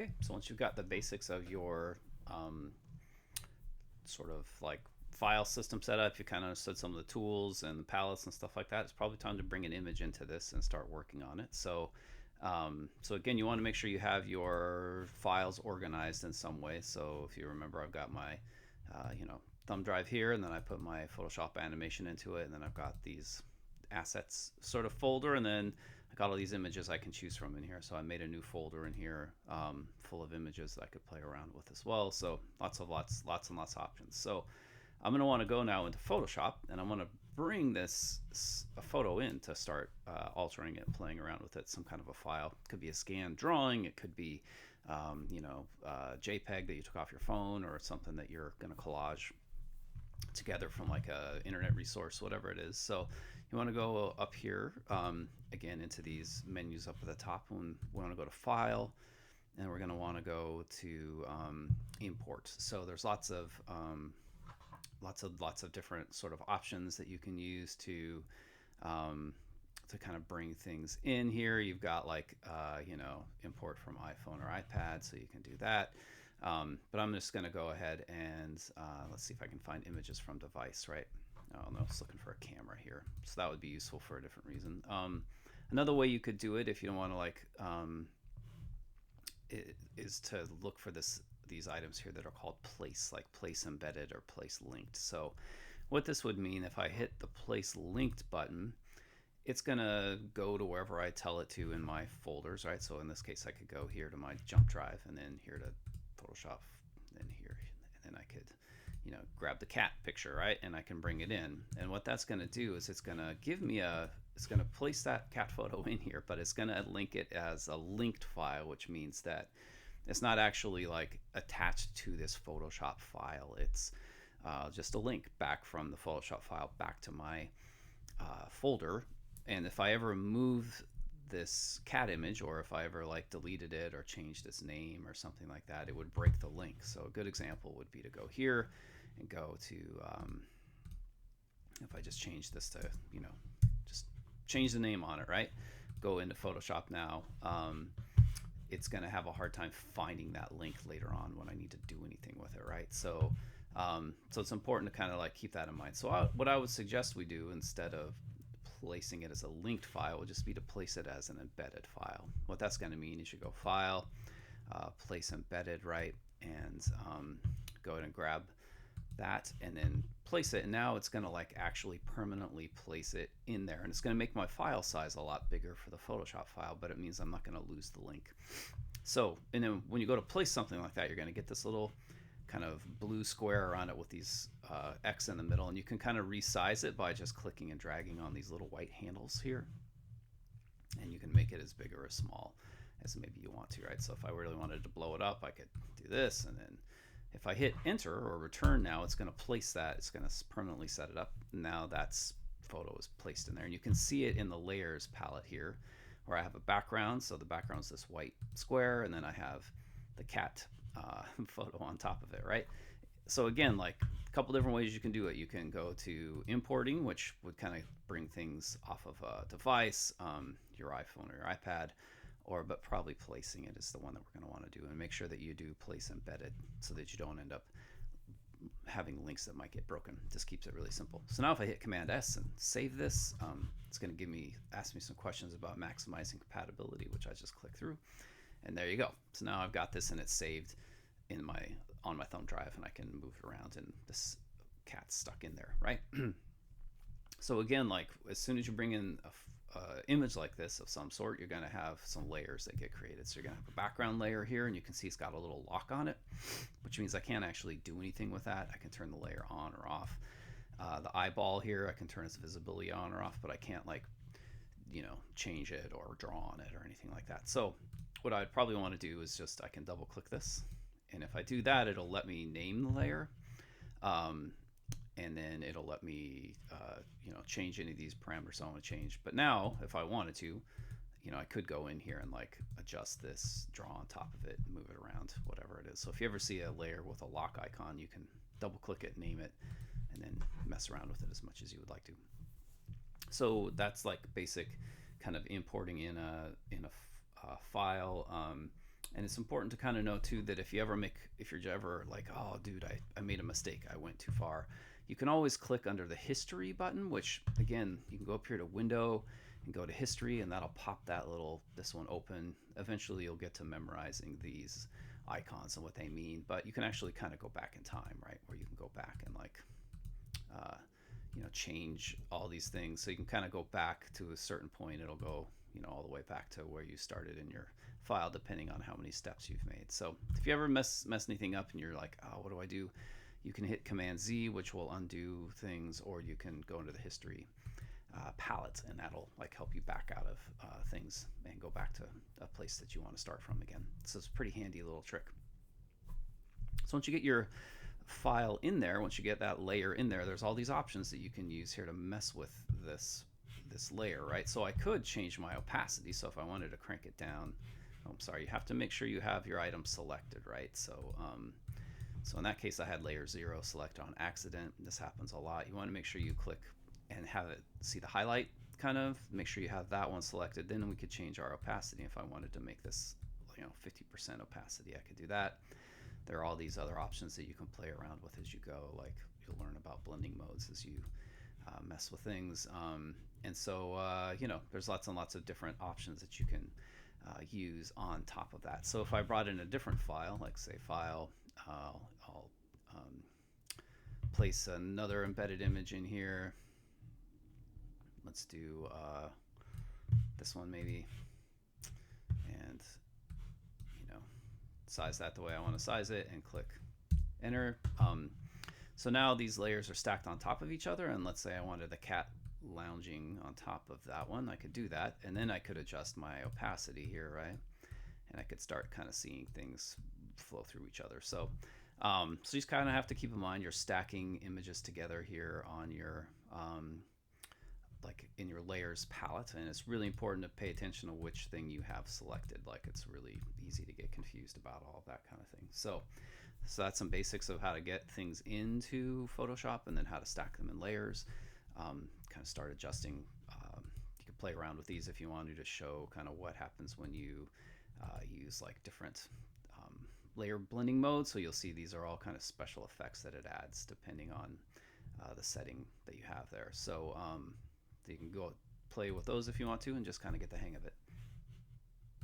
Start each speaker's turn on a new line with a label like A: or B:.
A: Okay, so once you've got the basics of your sort of like file system set up, you kind of understood some of the tools and the palettes and stuff like that, it's probably time to bring an image into this and start working on it. So again, you want to make sure you have your files organized in some way. So if you remember, I've got my, thumb drive here, and then I put my Photoshop animation into it, and then I've got these assets sort of folder, and then I got all these images I can choose from in here. So I made a new folder in here full of images that I could play around with as well. So lots and lots of options. So I'm going to want to go now into Photoshop, and I'm going to bring this a photo in to start altering it, playing around with it, some kind of a file. It could be a scanned drawing, it could be JPEG that you took off your phone, or something that you're going to collage together from like a internet resource, whatever it is. So you want to go up here again into these menus up at the top, and we want to go to File, and we're going to want to go to Import. So there's lots of different sort of options that you can use to kind of bring things in here. You've got like import from iPhone or iPad, so you can do that. But I'm just going to go ahead and let's see if I can find images from device, right? Oh no, it's looking for a camera here, so that would be useful for a different reason. Another way you could do it, if you don't want to is to look for these items here that are called place, like place embedded or place linked. So what this would mean, if I hit the place linked button, it's gonna go to wherever I tell it to in my folders, right? So in this case, I could go here to my jump drive, and then here to Photoshop, and then here, and then I could grab the cat picture, right? And I can bring it in. And what that's gonna do is it's gonna give me it's gonna place that cat photo in here, but it's gonna link it as a linked file, which means that it's not actually like attached to this Photoshop file. It's just a link back from the Photoshop file back to my folder. And if I ever move this cat image, or if I ever like deleted it or changed its name or something like that, it would break the link. So a good example would be to go here and go to, if I just change this to, just change the name on it, right? Go into Photoshop now. It's going to have a hard time finding that link later on when I need to do anything with it, right? So it's important to kind of like keep that in mind. So what I would suggest we do, instead of placing it as a linked file, would just be to place it as an embedded file. What that's going to mean is you go File, Place Embedded, right? And go ahead and grab that and then place it, and now it's going to like actually permanently place it in there, and it's going to make my file size a lot bigger for the Photoshop file, but it means I'm not going to lose the link. So, and then when you go to place something like that, you're going to get this little kind of blue square around it with these X in the middle, and you can kind of resize it by just clicking and dragging on these little white handles here, and you can make it as big or as small as maybe you want to, right? So if I really wanted to blow it up, I could do this, and then if I hit enter or return now, it's going to place that. It's going to permanently set it up. Now that's photo is placed in there, and you can see it in the layers palette here, where I have a background. So the background is this white square, and then I have the cat photo on top of it, right? So again, like a couple different ways you can do it. You can go to importing, which would kind of bring things off of a device, your iPhone or your iPad, but probably placing it is the one that we're going to want to do, and make sure that you do place embedded so that you don't end up having links that might get broken. Just keeps it really simple. So now if I hit Command S and save this, it's going to ask me some questions about maximizing compatibility, which I just click through, and there you go. So now I've got this, and it's saved on my thumb drive, and I can move it around, and this cat's stuck in there, right? So again, like as soon as you bring in a image like this of some sort, you're going to have some layers that get created. So you're going to have a background layer here, and you can see it's got a little lock on it, which means I can't actually do anything with that. I can turn the layer on or off. The eyeball here, I can turn its visibility on or off, but I can't like change it or draw on it or anything like that. So what I'd probably want to do is just I can double click this, and if I do that, it'll let me name the layer, and then it'll let me change any of these parameters I want to change. But now if I wanted to, I could go in here and like adjust this, draw on top of it, move it around, whatever it is. So if you ever see a layer with a lock icon, you can double click it, name it, and then mess around with it as much as you would like to. So that's like basic kind of importing in a file. And it's important to kind of know too that if you're ever like, oh dude, I made a mistake, I went too far, you can always click under the history button, which again, you can go up here to window and go to history, and that'll pop this one open. Eventually you'll get to memorizing these icons and what they mean, but you can actually kind of go back in time, right? Where you can go back and like, uh, change all these things. So you can kind of go back to a certain point. It'll go, all the way back to where you started in your file, depending on how many steps you've made. So if you ever mess anything up and you're like, oh, what do I do? You can hit Command Z, which will undo things, or you can go into the history palette, and that'll like help you back out of things and go back to a place that you want to start from again. So it's a pretty handy little trick. So once you get your file in there, once you get that layer in there, there's all these options that you can use here to mess with this layer, right? So I could change my opacity. So if I wanted to crank it down, oh, I'm sorry, you have to make sure you have your item selected, right? So so in that case, I had layer 0 selected on accident. This happens a lot. You want to make sure you click and have it see the highlight, kind of make sure you have that one selected. Then we could change our opacity. If I wanted to make this 50% opacity, I could do that. There are all these other options that you can play around with as you go, like you'll learn about blending modes as you mess with things. And so there's lots and lots of different options that you can use on top of that. So if I brought in a different file, like say file, I'll place another embedded image in here. Let's do this one maybe, and size that the way I want to size it, and click enter. So now these layers are stacked on top of each other, and let's say I wanted the cat lounging on top of that one, I could do that, and then I could adjust my opacity here, right? And I could start kind of seeing things flow through each other. So so you just kind of have to keep in mind you're stacking images together here on your like in your layers palette, and it's really important to pay attention to which thing you have selected. Like it's really easy to get confused about all of that kind of thing. So that's some basics of how to get things into Photoshop and then how to stack them in layers. Kind of start adjusting. You can play around with these if you wanted to show kind of what happens when you use like different layer blending modes. So you'll see these are all kind of special effects that it adds depending on the setting that you have there. So you can go play with those if you want to and just kind of get the hang of it.